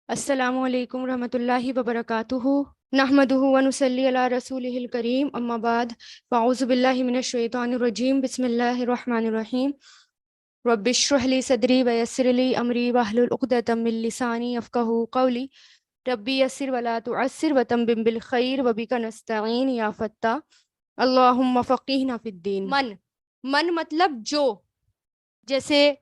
السلام علیکم ورحمۃ اللہ وبرکاتہ نحمدہ ونصلی علی رسولہ الکریم اما بعد فاعوذ باللہ من الشیطان الرجیم بسم اللہ الرحمن الرحیم رب اشرح لی صدری ویسر لی امری واحلل عقدۃ من لسانی یفقہوا قولی ربی یسر ولا تعسر وتمم بالخیر وبک نستعین یا فتاح اللہم فقہنا فی الدین۔ من مطلب جو، جیسے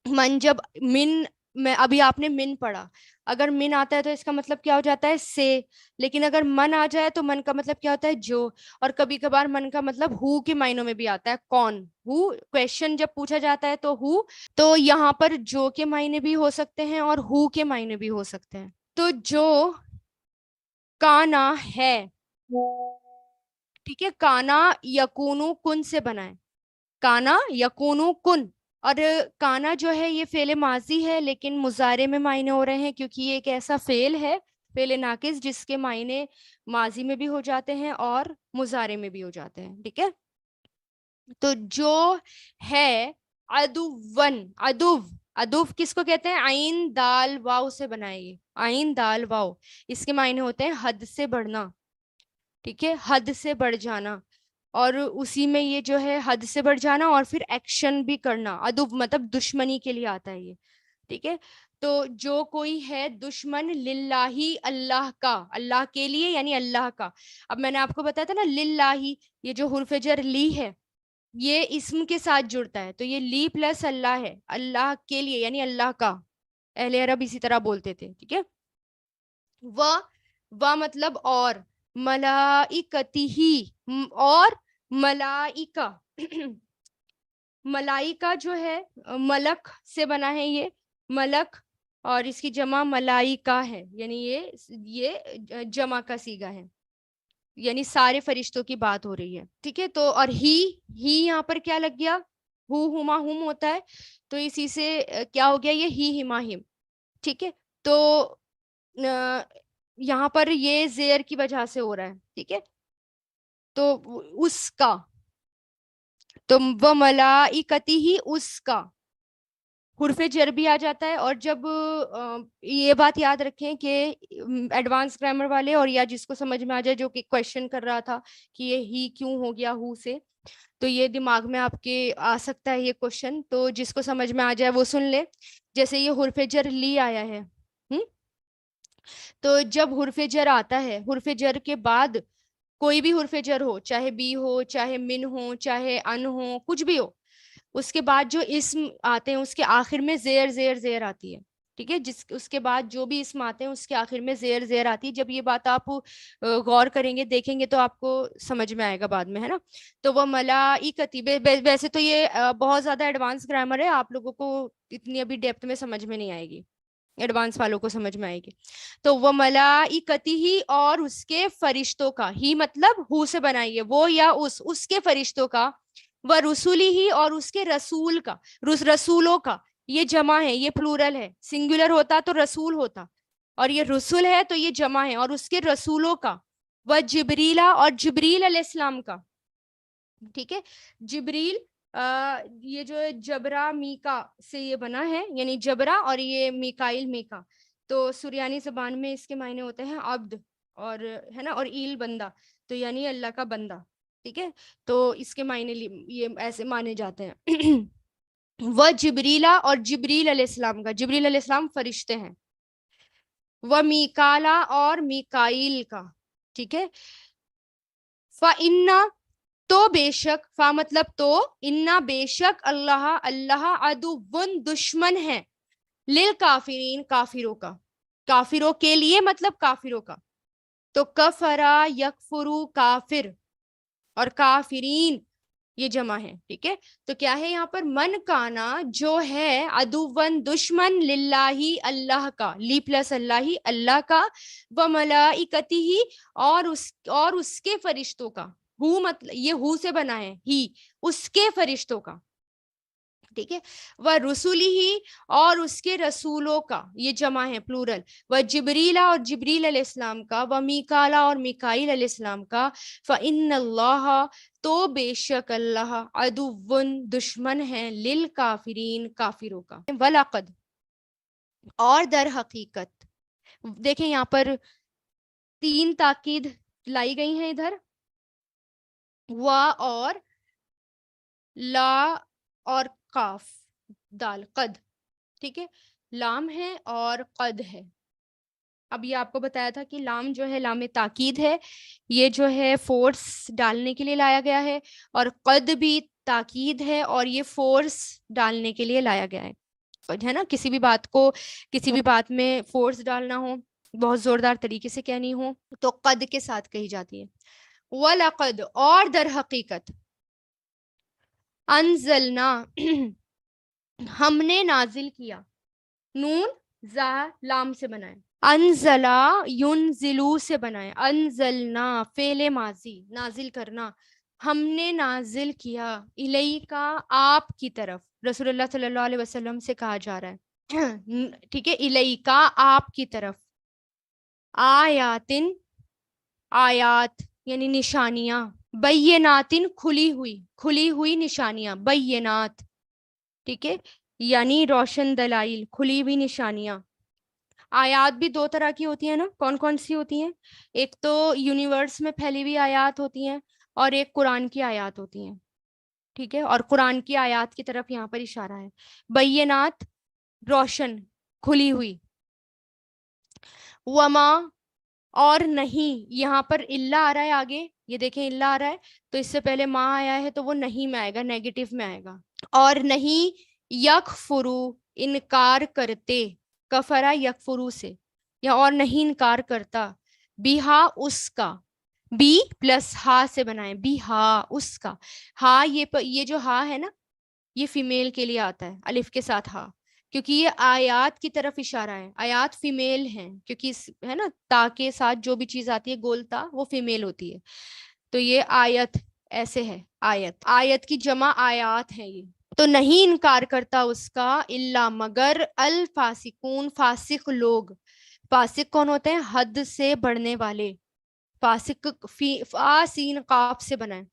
من جب من میں ابھی آپ نے من پڑھا، اگر من آتا ہے تو اس کا مطلب کیا ہو جاتا ہے سے، لیکن اگر من آ جائے تو من کا مطلب کیا ہوتا ہے جو، اور کبھی کبھار من کا مطلب ہو کے معنوں میں بھی آتا ہے، کون ہو، کویشچن جب پوچھا جاتا ہے تو ہو، تو یہاں پر جو کے معنی بھی ہو سکتے ہیں اور ہو کے معنی بھی ہو سکتے ہیں۔ تو جو کانا ہے، ٹھیک ہے، کانا یکونو کن سے بنا ہے، کانا یکونو کن، اور کانا جو ہے یہ فعل ماضی ہے لیکن مضارع میں معنی ہو رہے ہیں کیونکہ یہ ایک ایسا فعل ہے، فعل ناقص، جس کے معنی ماضی میں بھی ہو جاتے ہیں اور مضارع میں بھی ہو جاتے ہیں، ٹھیک ہے۔ تو جو ہے عدوون، عدو کس کو کہتے ہیں؟ عین دال واو سے بنائیے، عین دال واو، اس کے معنی ہوتے ہیں حد سے بڑھنا، ٹھیک ہے، حد سے بڑھ جانا، اور اسی میں یہ جو ہے حد سے بڑھ جانا اور پھر ایکشن بھی کرنا، عدو مطلب دشمنی کے لیے آتا ہے یہ، ٹھیک ہے۔ تو جو کوئی ہے دشمن للہ، اللہ کا، اللہ کے لیے یعنی اللہ کا۔ اب میں نے آپ کو بتایا تھا نا للہ، یہ جو حرف جر لی ہے یہ اسم کے ساتھ جڑتا ہے، تو یہ لی پلس اللہ ہے، اللہ کے لیے یعنی اللہ کا، اہل عرب اسی طرح بولتے تھے، ٹھیک ہے۔ و مطلب اور، ملائکتی ہی، اور ملائکہ ملائکہ جو ہے ملک سے بنا ہے، یہ ملک، اور اس کی جمع ملائکہ ہے، یعنی یہ جمع کا صیغہ ہے، یعنی سارے فرشتوں کی بات ہو رہی ہے، ٹھیک ہے۔ تو اور ہی یہاں پر کیا لگ گیا؟ ہو ہما ہم ہوتا ہے، تو اسی سے کیا ہو گیا؟ یہ ہی ہما ہم، ٹھیک ہے۔ تو یہاں پر یہ زیر کی وجہ سے ہو رہا ہے، ٹھیک ہے۔ تو اس کا، تو وہ ملائکتی ہی، اس کا حرف جر بھی آ جاتا ہے، اور جب یہ بات یاد رکھیں کہ ایڈوانس گرامر والے، اور یا جس کو سمجھ میں آ جائے جو کہ کویشچن کر رہا تھا کہ یہ ہی کیوں ہو گیا ہو سے، تو یہ دماغ میں آپ کے آ سکتا ہے یہ کوشچن، تو جس کو سمجھ میں آ جائے وہ سن لے۔ جیسے یہ حرف جر لی آیا ہے، تو جب حرف جر آتا ہے، حرف جر کے بعد کوئی بھی حرف جر ہو، چاہے بی ہو، چاہے من ہو، چاہے ان ہو، کچھ بھی ہو، اس کے بعد جو اسم آتے ہیں اس کے آخر میں زیر زیر زیر آتی ہے، ٹھیک ہے۔ اس کے بعد جو بھی اسم آتے ہیں اس کے آخر میں زیر زیر آتی ہے۔ جب یہ بات آپ غور کریں گے، دیکھیں گے، تو آپ کو سمجھ میں آئے گا بعد میں، ہے نا۔ تو وہ ملائکتی، ویسے تو یہ بہت زیادہ ایڈوانس گرامر ہے، آپ لوگوں کو اتنی ابھی ڈیپتھ میں سمجھ میں نہیں آئے گی، ایڈوانس والوں کو سمجھ میں آئے گی۔ تو وہ ملائکتی ہی، اور اس کے فرشتوں کا، ہی مطلب ہو سے بنائیے، وہ یا اس کے فرشتوں کا، وہ رسولی ہی، اور اس کے رسول کا، رسولوں کا، یہ جمع ہے، یہ پلورل ہے، سنگولر ہوتا تو رسول ہوتا، اور یہ رسول ہے تو یہ جمع ہے، اور اس کے رسولوں کا، وہ جبریلا، اور جبریل علیہ السلام کا، ٹھیک ہے۔ جبریل یہ جو جبرا میکا سے یہ بنا ہے، یعنی جبرا اور یہ میکائل میکا، تو سریانی زبان میں اس کے معنی ہوتے ہیں عبد، اور ہے نا، اور ایل بندہ، تو یعنی اللہ کا بندہ، ٹھیک ہے۔ تو اس کے معنی یہ ایسے مانے جاتے ہیں۔ وہ جبریلا، اور جبریل علیہ السلام کا، جبریل علیہ السلام فرشتے ہیں، وہ میکالا، اور میکائل کا، ٹھیک ہے۔ فَإِنَّ، تو بے شک، فا مطلب تو، انا بے شک، اللہ اللہ، عدوٌ دشمن ہے، للکافرین کافروں کا، کافروں کے لیے مطلب کافروں کا، تو کفرا یکفرو کافر، اور کافرین یہ جمع ہے، ٹھیک ہے۔ تو کیا ہے یہاں پر؟ من کانا جو ہے، عدوٌ دشمن، للہ اللہ کا، لی پلس اللہ اللہ کا، و ملائکتی ہی، اور اس کے فرشتوں کا، ہو مطلب یہ ہو سے بنا ہے، ہی اس کے فرشتوں کا، ٹھیک ہے۔ وہ رسولی ہی، اور اس کے رسولوں کا، یہ جمع ہے پلورل، وہ جبریلا، اور جبریل علیہ السلام کا، وہ میکالا، اور میکائیل علیہ السلام کا، فإن اللہ، تو بے شک اللہ، عدوٌ دشمن ہے، للکافرین کافروں کا، وَلَقَدْ، اور در حقیقت، دیکھیں یہاں پر 3 تاکید لائی گئی ہیں ادھر، وا اور لا اور قاف دال قد، ٹھیک ہے، لام ہے اور قد ہے. اب یہ آپ کو بتایا تھا کہ لام جو ہے لام تاکید ہے، یہ جو ہے فورس ڈالنے کے لیے لایا گیا ہے، اور قد بھی تاکید ہے اور یہ فورس ڈالنے کے لیے لایا گیا ہے نا. کسی بھی بات کو، کسی بھی بات میں فورس ڈالنا ہو، بہت زوردار طریقے سے کہنی ہو، تو قد کے ساتھ کہی جاتی ہے. وَلَقَدْ اور در حقیقت، انزلنا ہم نے نازل کیا، نون زا لام سے بنائے، انزلا ینزلو سے بنائے، انزلنا فعل ماضی نازل کرنا، ہم نے نازل کیا، الیکا آپ کی طرف، رسول اللہ صلی اللہ علیہ وسلم سے کہا جا رہا ہے، ٹھیک ہے، الیکا آپ کی طرف، آیاتن آیات یعنی نشانیاں، بیناتن کھلی ہوئی نشانیاں، بینات، ٹھیک ہے، یعنی روشن دلائل، کھلی ہوئی نشانیاں. آیات بھی 2 طرح کی ہوتی ہیں نا، کون کون سی ہوتی ہیں؟ ایک تو یونیورس میں پھیلی ہوئی آیات ہوتی ہیں، اور ایک قرآن کی آیات ہوتی ہیں، ٹھیک ہے، اور قرآن کی آیات کی طرف یہاں پر اشارہ ہے. بینات روشن، کھلی ہوئی. وما اور نہیں، یہاں پر اللہ آ رہا ہے آگے، یہ دیکھیں اللہ آ رہا ہے، تو اس سے پہلے ماں آیا ہے تو وہ نہیں میں آئے گا، نیگیٹو میں آئے گا. اور نہیں یکفرو انکار کرتے، کفرا یکفرو سے، یا اور نہیں انکار کرتا، بیہا اس کا، بی پلس ہا سے بنائیں، بی ہا اس کا. ہا یہ جو ہا ہے نا، یہ فیمیل کے لیے آتا ہے الف کے ساتھ ہا، کیونکہ یہ آیات کی طرف اشارہ ہے، آیات فیمیل ہیں، کیونکہ ہے نا تا کے ساتھ جو بھی چیز آتی ہے گول تا وہ فیمیل ہوتی ہے، تو یہ آیت ایسے ہے، آیت، آیت کی جمع آیات ہے یہ. تو نہیں انکار کرتا اس کا الا مگر الفاسقون فاسق لوگ. فاسق کون ہوتے ہیں؟ حد سے بڑھنے والے. فاسق فاسین قاف سے بنائیں،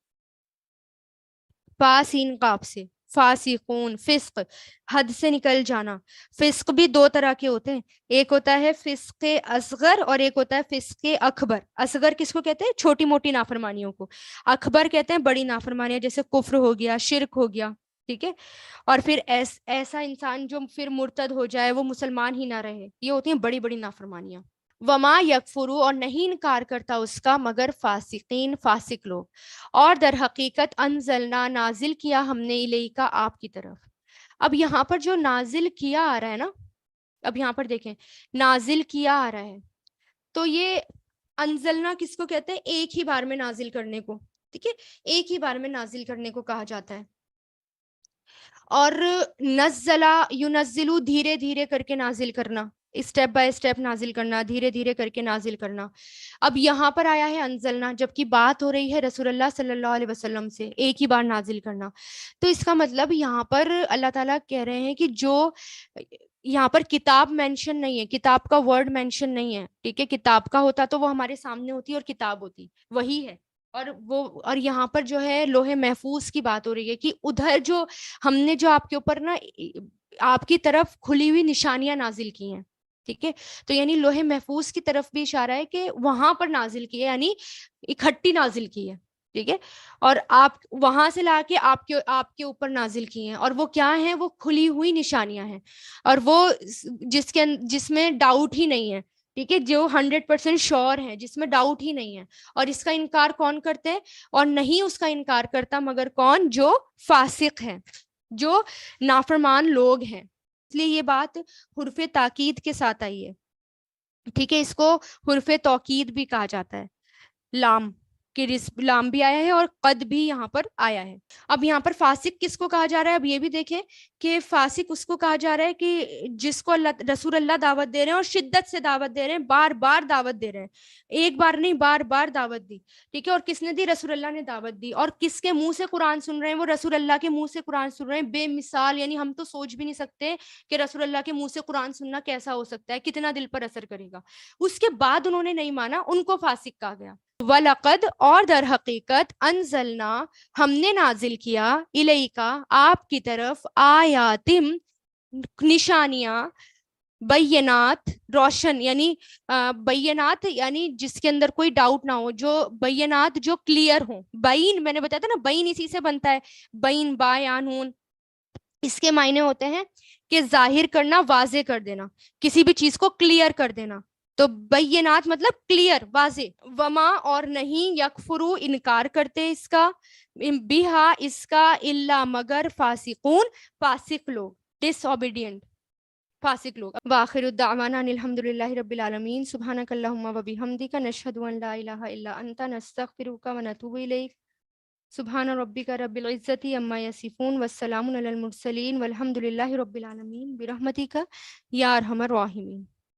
فاسین قاف سے، فاسقون فسق، حد سے نکل جانا. فسق بھی 2 طرح کے ہوتے ہیں، ایک ہوتا ہے فسق اصغر اور ایک ہوتا ہے فسق اکبر. اصغر کس کو کہتے ہیں؟ چھوٹی موٹی نافرمانیوں کو. اکبر کہتے ہیں بڑی نافرمانیاں، جیسے کفر ہو گیا، شرک ہو گیا، ٹھیک ہے. اور پھر ایسا انسان جو پھر مرتد ہو جائے، وہ مسلمان ہی نہ رہے، یہ ہوتی ہیں بڑی بڑی نافرمانیاں. وما یکفرو اور نہیں انکار کرتا اس کا مگر فاسقین فاسق لوگ. اور در حقیقت انزلنا نازل کیا ہم نے الیکا آپ کی طرف. اب یہاں پر جو نازل کیا آ رہا ہے نا، اب یہاں پر دیکھیں نازل کیا آ رہا ہے، تو یہ انزلنا کس کو کہتے ہیں؟ ایک ہی بار میں نازل کرنے کو، ٹھیک ہے، ایک ہی بار میں نازل کرنے کو کہا جاتا ہے. اور نزلہ ینزلو دھیرے دھیرے کر کے نازل کرنا، اسٹیپ بائی اسٹیپ نازل کرنا، دھیرے دھیرے کر کے نازل کرنا. اب یہاں پر آیا ہے انزلنا، جبکہ بات ہو رہی ہے رسول اللہ صلی اللہ علیہ وسلم سے، ایک ہی بار نازل کرنا. تو اس کا مطلب یہاں پر اللہ تعالیٰ کہہ رہے ہیں کہ جو یہاں پر کتاب مینشن نہیں ہے، کتاب کا ورڈ مینشن نہیں ہے، ٹھیک ہے، کتاب کا ہوتا تو وہ ہمارے سامنے ہوتی اور کتاب ہوتی، وہی ہے. اور یہاں پر جو ہے لوح محفوظ کی بات ہو رہی ہے، کہ ادھر جو ہم نے جو آپ کے اوپر نا آپ کی طرف کھلی ہوئی نشانیاں نازل کی ہیں، ٹھیک ہے. تو یعنی لوح محفوظ کی طرف بھی اشارہ ہے کہ وہاں پر نازل کی ہے، یعنی اکٹھی نازل کی ہے، ٹھیک ہے. اور آپ وہاں سے لا کے آپ کے اوپر نازل کی ہیں، اور وہ کیا ہیں؟ وہ کھلی ہوئی نشانیاں ہیں، اور وہ جس میں ڈاؤٹ ہی نہیں ہے، ٹھیک ہے، جو 100% شور ہے، جس میں ڈاؤٹ ہی نہیں ہے. اور اس کا انکار کون کرتے ہیں؟ اور نہیں اس کا انکار کرتا مگر کون؟ جو فاسق ہے، جو نافرمان لوگ ہیں. اس لیے یہ بات حرف تاکید کے ساتھ آئی ہے، ٹھیک ہے. اس کو حرف توکید بھی کہا جاتا ہے. لام کہ لام بھی آیا ہے اور قد بھی یہاں پر آیا ہے. اب یہاں پر فاسق کس کو کہا جا رہا ہے؟ اب یہ بھی دیکھیں کہ فاسق اس کو کہا جا رہا ہے کہ جس کو رسول اللہ دعوت دے رہے ہیں، اور شدت سے دعوت دے رہے ہیں، بار بار دعوت دے رہے ہیں، ایک بار نہیں بار بار دعوت دی، ٹھیک ہے. اور کس نے دی؟ رسول اللہ نے دعوت دی. اور کس کے منہ سے قرآن سن رہے ہیں؟ وہ رسول اللہ کے منہ سے قرآن سن رہے ہیں، بے مثال. یعنی ہم تو سوچ بھی نہیں سکتے کہ رسول اللہ کے منہ سے قرآن سننا کیسا ہو سکتا ہے، کتنا دل پر اثر کرے گا. اس کے بعد انہوں نے نہیں مانا، ان کو فاسق کہا گیا. وَلَقَدْ اور در حقیقت انزلنا ہم نے نازل کیا الیکا آپ کی طرف آیاتم نشانیاں بینات روشن، یعنی بینات یعنی جس کے اندر کوئی ڈاؤٹ نہ ہو، جو بینات جو کلیئر ہوں. بین میں نے بتایا تھا نا، بین اسی سے بنتا ہے، بین با یا نون. اس کے معنی ہوتے ہیں کہ ظاہر کرنا، واضح کر دینا، کسی بھی چیز کو کلیئر کر دینا. تو بینات مطلب کلیئر، واضح. وما اور نہیں، یکفرو انکار کرتے اس کا، بیہا اس کا، الا مگر، فاسقون فاسق لوگ، ڈس اوبیڈینٹ فاسق لوگ. وآخر الدعوانا ان الحمد للہ رب العالمین. سبحانک اللہم و بحمدک، نشہد ان لا الہ الا انت، نستغفرک و نتوب الیک. سبحان ربک رب العزت عما یصفون والسلام علی المرسلین والحمد للہ رب العالمین برحمتک یا ارحم الراحمین.